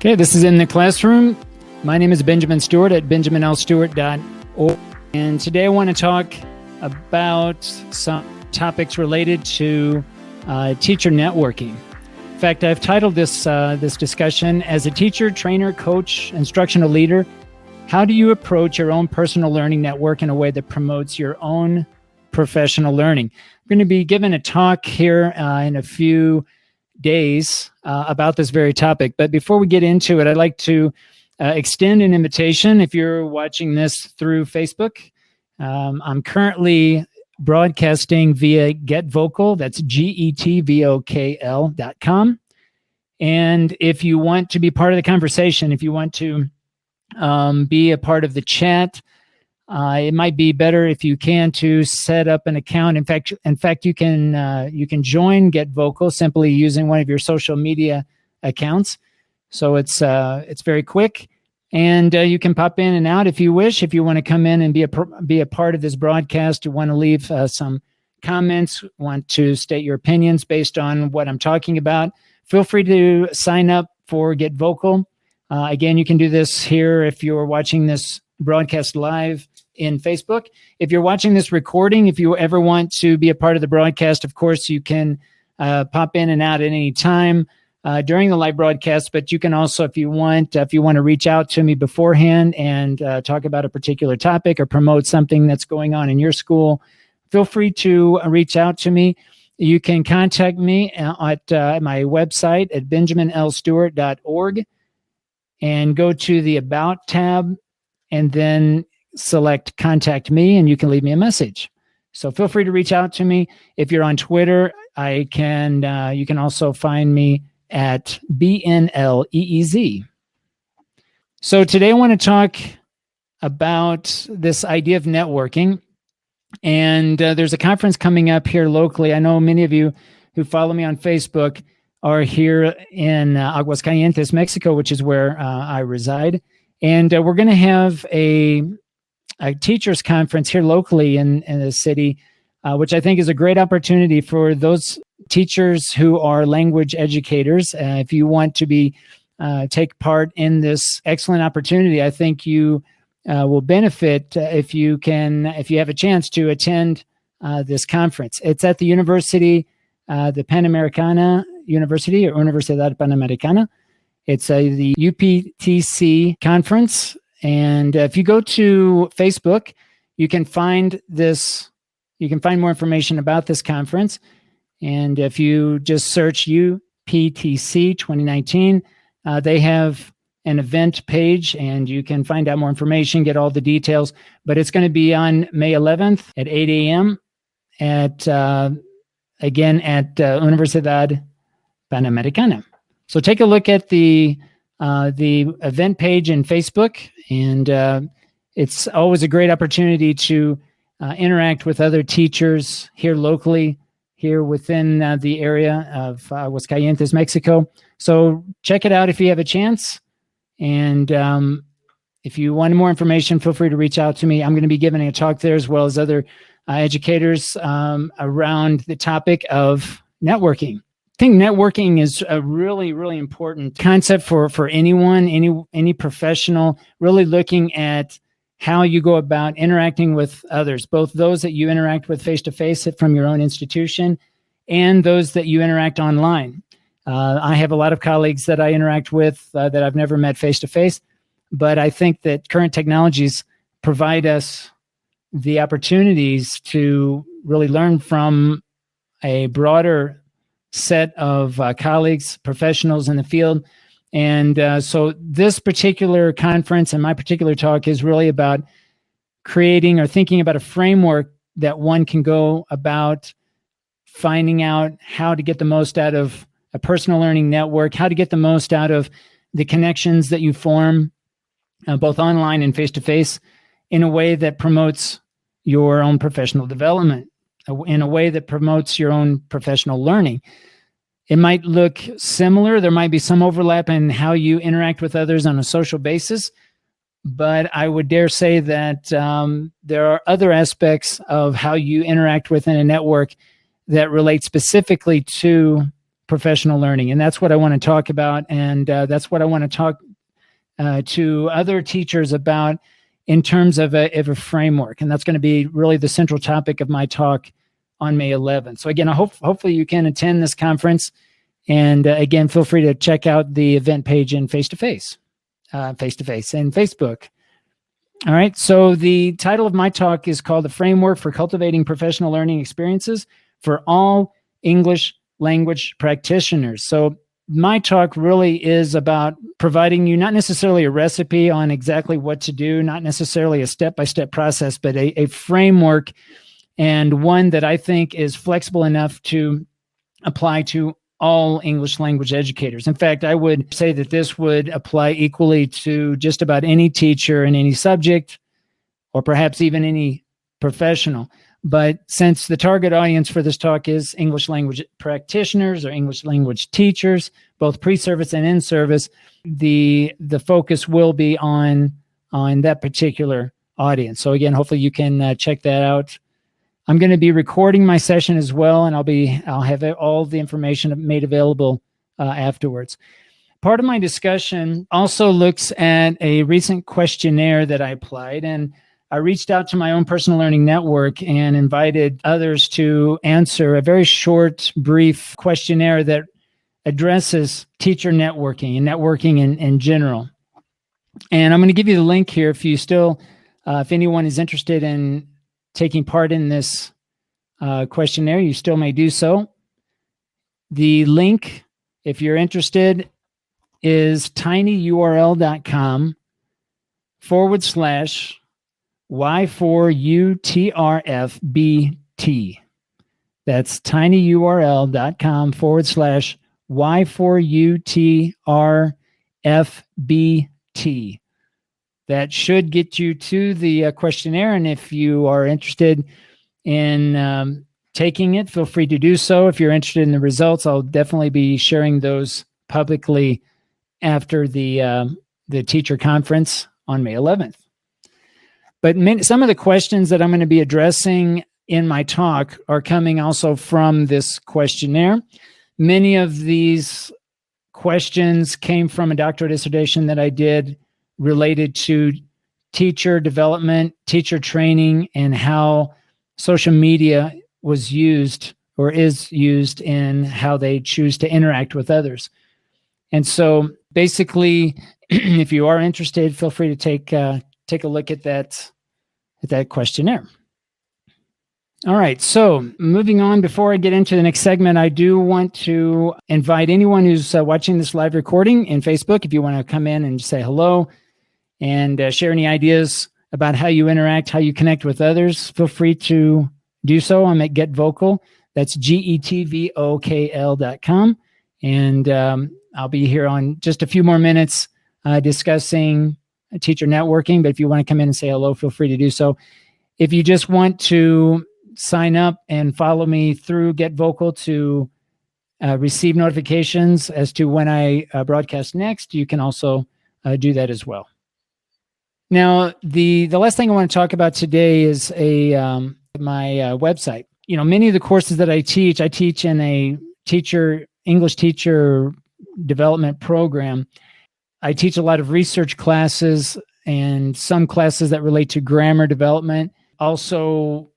Okay, this is In the Classroom. My name is Benjamin Stewart at benjaminlstewart.org. And today I want to talk about some topics related to teacher networking. In fact, I've titled this discussion as a teacher, trainer, coach, instructional leader. How do you approach your own personal learning network in a way that promotes your own professional learning? I'm going to be giving a talk here in a few days about this very topic. But before we get into it, I'd like to extend an invitation. If you're watching this through Facebook, I'm currently broadcasting via GetVocal. That's GETVOKL.com. And if you want to be part of the conversation, if you want to be a part of the chat, it might be better if you can to set up an account. In fact, you can join GetVocal simply using one of your social media accounts. So it's very quick, and you can pop in and out if you wish. If you want to come in and be a part of this broadcast, you want to leave some comments, want to state your opinions based on what I'm talking about, feel free to sign up for GetVocal. Again, you can do this here if you're watching this broadcast live in Facebook. If you're watching this recording, if you ever want to be a part of the broadcast, of course, you can pop in and out at any time during the live broadcast. But you can also, if you want to reach out to me beforehand and talk about a particular topic or promote something that's going on in your school, feel free to reach out to me. You can contact me at my website at benjaminlstewart.org and go to the About tab and then select Contact Me, and you can leave me a message. So feel free to reach out to me. If you're on Twitter, you can also find me at BNLEEZ. So today I want to talk about this idea of networking. And there's a conference coming up here locally. I know many of you who follow me on Facebook are here in Aguascalientes, Mexico, which is where I reside. And we're going to have a teachers conference here locally in the city, which I think is a great opportunity for those teachers who are language educators. If you want to take part in this excellent opportunity, I think you will benefit if you have a chance to attend this conference. It's at the University, the Panamericana University, or Universidad Panamericana. It's the UPTC conference. And if you go to Facebook, you can find more information about this conference. And if you just search UPTC 2019, they have an event page, and you can find out more information, get all the details. But it's going to be on May 11th at 8 a.m. Again at Universidad Panamericana. So take a look at the event page in Facebook, and it's always a great opportunity to interact with other teachers here locally, here within the area of Aguascalientes, Mexico. So check it out if you have a chance. And if you want more information, feel free to reach out to me. I'm going to be giving a talk there, as well as other educators around the topic of networking. I think networking is a really, really important concept for anyone, any professional, really looking at how you go about interacting with others, both those that you interact with face-to-face from your own institution and those that you interact online. I have a lot of colleagues that I interact with that I've never met face-to-face, but I think that current technologies provide us the opportunities to really learn from a broader set of colleagues, professionals in the field. And so this particular conference and my particular talk is really about creating or thinking about a framework that one can go about finding out how to get the most out of a personal learning network, how to get the most out of the connections that you form, both online and face-to-face, in a way that promotes your own professional development, in a way that promotes your own professional learning. It might look similar. There might be some overlap in how you interact with others on a social basis, but I would dare say that there are other aspects of how you interact within a network that relate specifically to professional learning. And that's what I want to talk about. And that's what I want to talk to other teachers about in terms of a framework. And that's going to be really the central topic of my talk on May 11th. So again, hopefully you can attend this conference. And again, feel free to check out the event page in face-to-face and Facebook. All right. So the title of my talk is called The Framework for Cultivating Professional Learning Experiences for All English Language Practitioners. So my talk really is about providing you not necessarily a recipe on exactly what to do, not necessarily a step-by-step process, but a framework, and one that I think is flexible enough to apply to all English language educators. In fact, I would say that this would apply equally to just about any teacher in any subject, or perhaps even any professional. But since the target audience for this talk is English language practitioners or English language teachers, both pre-service and in-service, the focus will be on that particular audience. So again, hopefully you can check that out. I'm going to be recording my session as well, and I'll have all the information made available afterwards. Part of my discussion also looks at a recent questionnaire that I applied, and I reached out to my own personal learning network and invited others to answer a very short, brief questionnaire that addresses teacher networking and networking in general. And I'm going to give you the link here if you still, if anyone is interested in taking part in this questionnaire, you still may do so. The link, if you're interested, is tinyurl.com/Y4UTRFBT. That's tinyurl.com/Y4UTRFBT. That should get you to the questionnaire. And if you are interested in taking it, feel free to do so. If you're interested in the results, I'll definitely be sharing those publicly after the teacher conference on May 11th. But some of the questions that I'm going to be addressing in my talk are coming also from this questionnaire. Many of these questions came from a doctoral dissertation that I did related to teacher development, teacher training, and how social media was used or is used in how they choose to interact with others. And so basically, if you are interested, feel free to take a look at that questionnaire. All right, so moving on, before I get into the next segment, I do want to invite anyone who's watching this live recording in Facebook, if you want to come in and say hello and share any ideas about how you interact, how you connect with others, feel free to do so. I'm at Get Vocal. That's GETVOKL.com. And I'll be here on just a few more minutes discussing teacher networking. But if you want to come in and say hello, feel free to do so. If you just want to sign up and follow me through Get Vocal to receive notifications as to when I broadcast next, you can also do that as well. Now, the last thing I want to talk about today is my website. You know, many of the courses that I teach in a English teacher development program. I teach a lot of research classes and some classes that relate to grammar development. Also,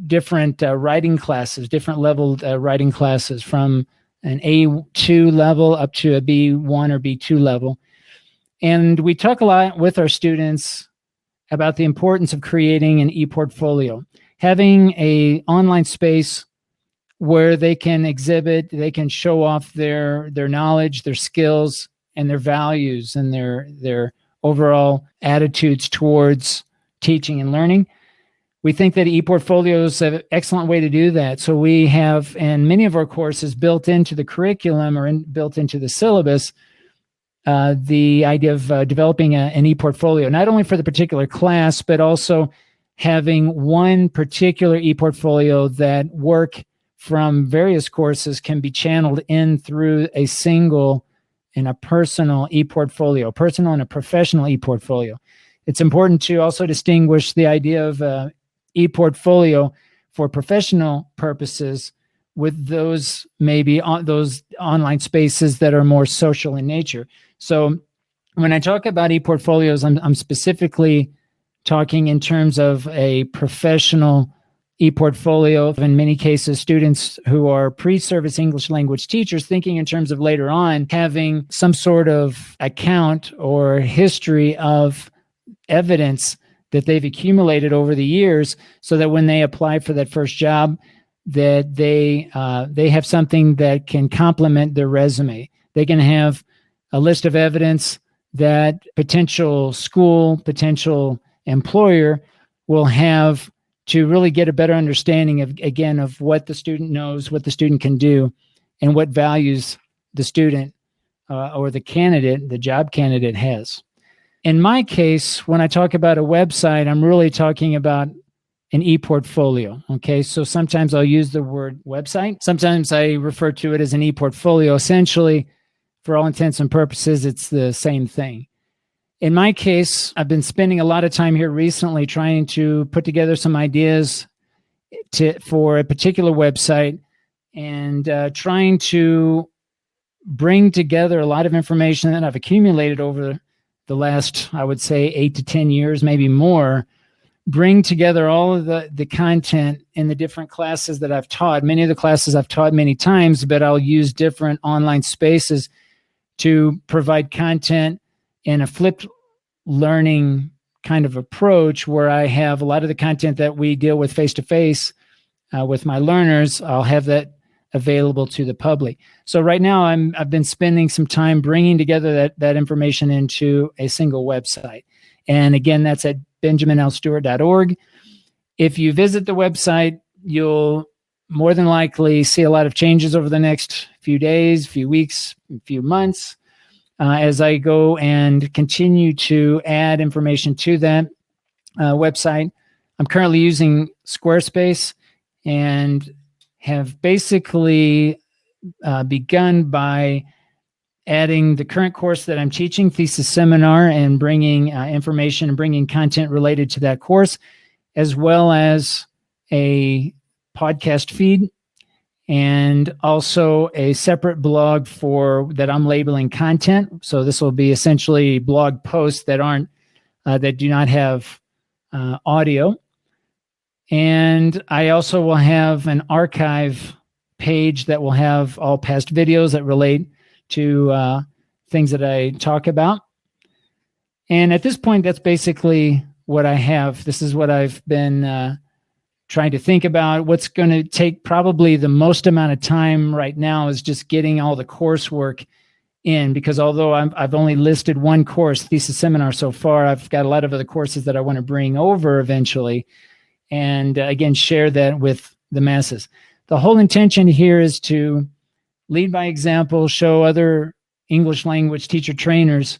different writing classes, different level writing classes from an A2 level up to a B1 or B2 level. And we talk a lot with our students about the importance of creating an e-portfolio, having an online space where they can exhibit, they can show off their knowledge, their skills, and their values, and their overall attitudes towards teaching and learning. We think that e-portfolio is an excellent way to do that. So we have, in many of our courses, built into the curriculum or built into the syllabus, the idea of developing an e-portfolio, not only for the particular class, but also having one particular e-portfolio that work from various courses can be channeled in through a single and a personal e-portfolio, personal and a professional e-portfolio. It's important to also distinguish the idea of e-portfolio for professional purposes with those maybe on those online spaces that are more social in nature. So when I talk about e-portfolios, I'm specifically talking in terms of a professional e-portfolio. In many cases, students who are pre-service English language teachers thinking in terms of later on having some sort of account or history of evidence that they've accumulated over the years, so that when they apply for that first job, that they have something that can complement their resume. They can have a list of evidence that potential school, potential employer will have to really get a better understanding of, again, of what the student knows, what the student can do, and what values the student or the candidate, the job candidate has. In my case, when I talk about a website, I'm really talking about an e-portfolio. Okay, so sometimes I'll use the word website. Sometimes I refer to it as an e-portfolio. Essentially, for all intents and purposes, it's the same thing. In my case, I've been spending a lot of time here recently trying to put together some ideas for a particular website, and trying to bring together a lot of information that I've accumulated over the last, I would say, 8 to 10 years, maybe more, bring together all of the content in the different classes that I've taught. Many of the classes I've taught many times, but I'll use different online spaces to provide content in a flipped learning kind of approach, where I have a lot of the content that we deal with face-to-face with my learners. I'll have that available to the public. So right now I've been spending some time bringing together that information into a single website. And again, that's at benjaminlstewart.org. If you visit the website, you'll more than likely see a lot of changes over the next few days, few weeks, few months, as I go and continue to add information to that website. I'm currently using Squarespace and have basically begun by adding the current course that I'm teaching, thesis seminar, and bringing information and bringing content related to that course, as well as a podcast feed, and also a separate blog that I'm labeling content. So this will be essentially blog posts that do not have audio. And I also will have an archive page that will have all past videos that relate to things that I talk about. And at this point, that's basically what I have. This is what I've been trying to think about. What's going to take probably the most amount of time right now is just getting all the coursework in, because although I've only listed one course, thesis seminar, so far, I've got a lot of other courses that I want to bring over eventually, and again, share that with the masses. The whole intention here is to lead by example, show other English language teacher trainers,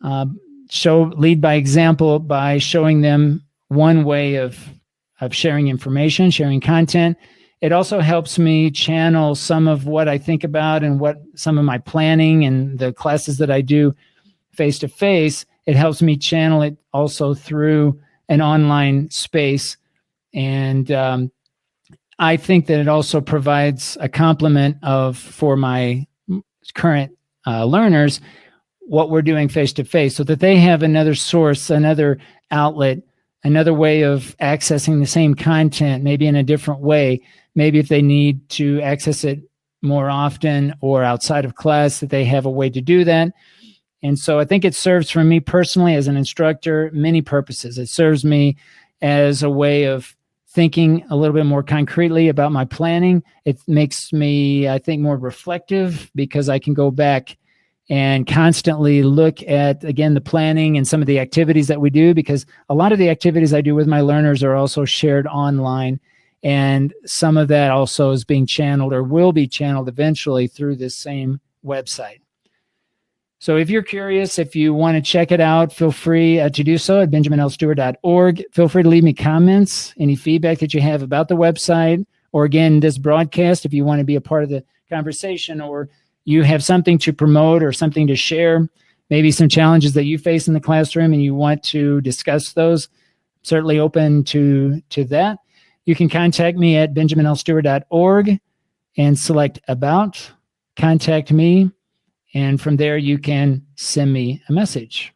lead by example by showing them one way of sharing information, sharing content. It also helps me channel some of what I think about and what some of my planning and the classes that I do face-to-face. It helps me channel it also through an online space. And I think that it also provides a complement for my current learners, what we're doing face-to-face, so that they have another source, another outlet, another way of accessing the same content, maybe in a different way. Maybe if they need to access it more often or outside of class, that they have a way to do that. And so I think it serves for me personally as an instructor many purposes. It serves me as a way of thinking a little bit more concretely about my planning. It makes me, I think, more reflective, because I can go back and constantly look at, again, the planning and some of the activities that we do, because a lot of the activities I do with my learners are also shared online. And some of that also is being channeled or will be channeled eventually through this same website. So if you're curious, if you want to check it out, feel free to do so at benjaminlstewart.org. Feel free to leave me comments, any feedback that you have about the website, or again, this broadcast, if you want to be a part of the conversation, or you have something to promote or something to share, maybe some challenges that you face in the classroom and you want to discuss those. Certainly open to that. You can contact me at benjaminlstewart.org. and select About, Contact Me, and from there you can send me a message.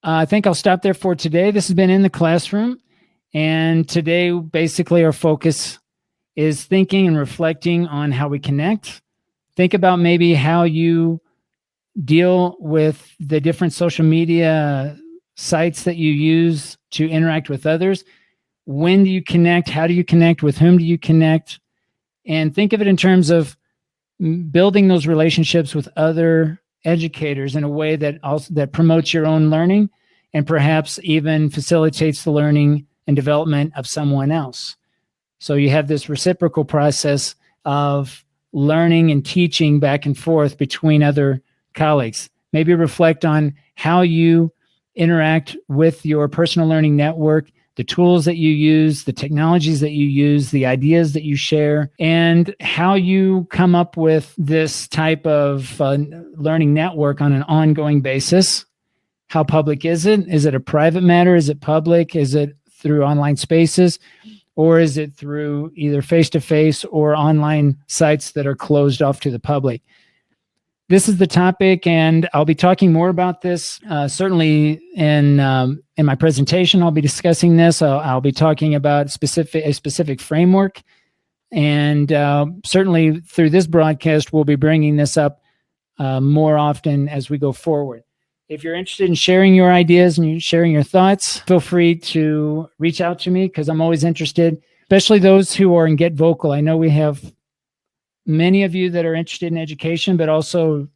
I think I'll stop there for today. This has been In the Classroom, and today basically our focus is thinking and reflecting on how we connect. Think about maybe how you deal with the different social media sites that you use to interact with others. When do you connect? How do you connect? With whom do you connect? And think of it in terms of building those relationships with other educators in a way that promotes your own learning and perhaps even facilitates the learning and development of someone else. So you have this reciprocal process of learning and teaching back and forth between other colleagues. Maybe reflect on how you interact with your personal learning network, the tools that you use, the technologies that you use, the ideas that you share, and how you come up with this type of learning network on an ongoing basis. How public is it? Is it a private matter? Is it public? Is it through online spaces? Or is it through either face-to-face or online sites that are closed off to the public? This is the topic, and I'll be talking more about this. Certainly in my presentation, I'll be discussing this. I'll be talking about a specific framework, and certainly through this broadcast, we'll be bringing this up more often as we go forward. If you're interested in sharing your ideas and sharing your thoughts, feel free to reach out to me because I'm always interested, especially those who are in Get Vocal. I know we have many of you that are interested in education, but also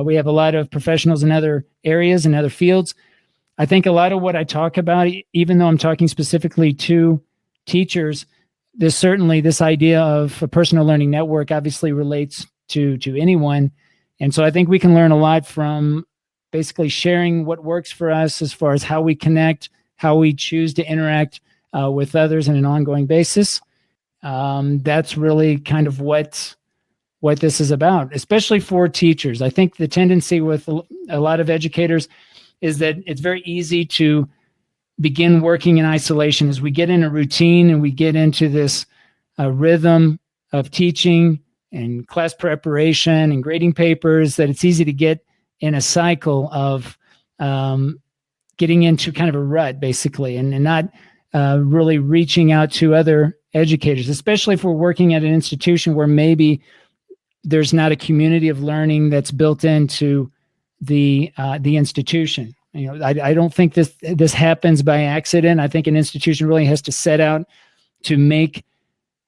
we have a lot of professionals in other areas and other fields. I think a lot of what I talk about, even though I'm talking specifically to teachers, this idea of a personal learning network obviously relates to anyone. And so I think we can learn a lot from basically sharing what works for us as far as how we connect, how we choose to interact with others on an ongoing basis. That's really kind of what this is about, especially for teachers. I think the tendency with a lot of educators is that it's very easy to begin working in isolation as we get in a routine and we get into this rhythm of teaching and class preparation and grading papers, that it's easy to get in a cycle of getting into kind of a rut, basically, and not really reaching out to other educators, especially if we're working at an institution where maybe there's not a community of learning that's built into the institution. I don't think this happens by accident. I think an institution really has to set out to make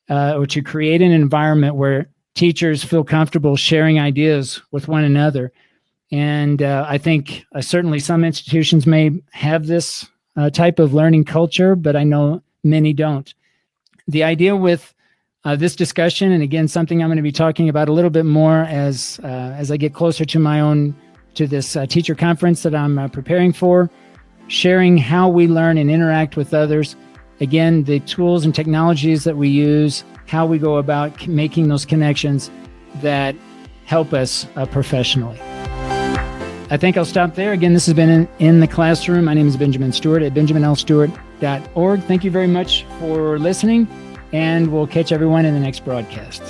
or to create an environment where teachers feel comfortable sharing ideas with one another. And I think certainly some institutions may have this type of learning culture, but I know many don't. The idea with this discussion, and again, something I'm going to be talking about a little bit more as I get closer to this teacher conference that I'm preparing for, sharing how we learn and interact with others. Again, the tools and technologies that we use, how we go about making those connections that help us professionally. I think I'll stop there. Again, this has been in the Classroom. My name is Benjamin Stewart at benjaminlstewart.org. Thank you very much for listening, and we'll catch everyone in the next broadcast.